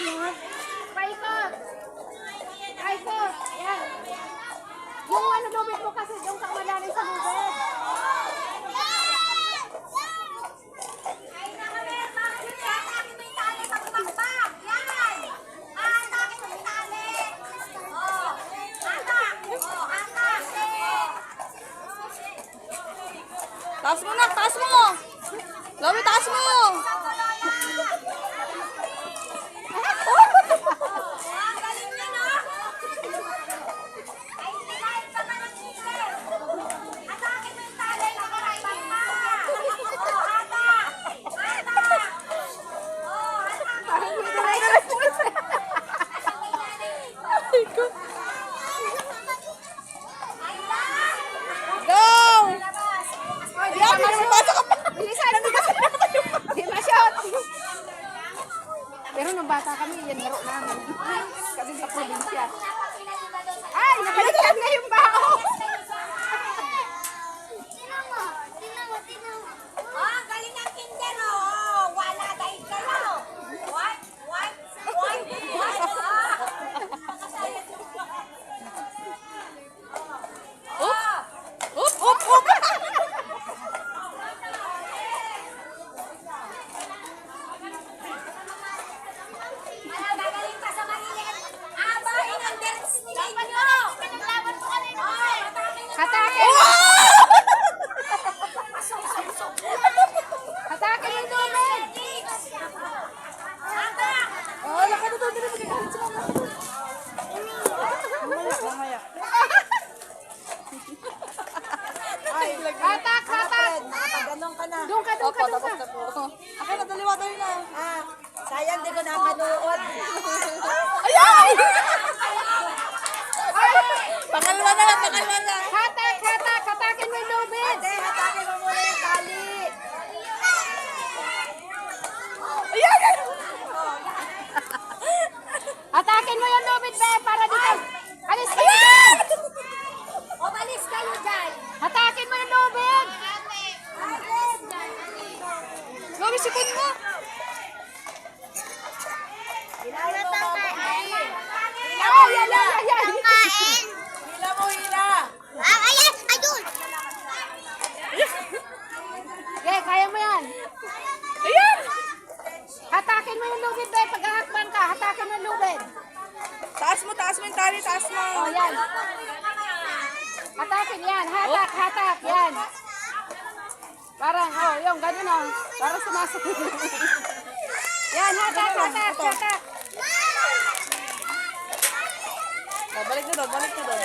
Paikot. Paikot. Yan. Yung ano lubid mo kasi doon ka malalim sa lubid. Taas mo na, taas mo! Lomi, taas mo! Pero nung bata kami, yan laro namin. Kasi sa probinsya. Ay, nabaliktad na yung bao! Ang galing ng kinder, oh! Wala dahil kayo! What? What? What? Up, up, up! Gagaling pa sa maliit. Aba, in-unders ninyo! Pinaglaban mo kanina. Hatakin! Hatakin yung lubid! Oh, laka na doon, dili mo sa mga. Mamaya. Hatak, hatak! Ganun ka na. Doon ka, doon ka, doon ka. Akin na, daliwa tayo na. Sayang di ko nakanood. Ayan! Pangalawa na lang, pangalawa na. Hatak, hatak! Hatakin mo yung lubid! Ate, hatakin mo muna yung tali. Ayan! Hatakin mo yung lubid, be! Para dito! Alis kayo dyan! Umalis kayo dyan. Hatakin mo yung lubid! Lomi, sipon mo. Hilahin mo, mama. Oh, yan, yan, yan! Hila mo, hila. Okay, kaya mo yan! Ayan! Hatakin mo yung lubid, be! Pag ahakman ka, hatakin mo yung lubid! Taas mo yung tali, taas mo. Oh, yan! Hatakin yan! Hatak, hatak! Yan! Parang, oh, yung ganun, oh. Parang sumasagot. Yan, hatak, hatak, hatak! Oh, balik na doon, balik na doon.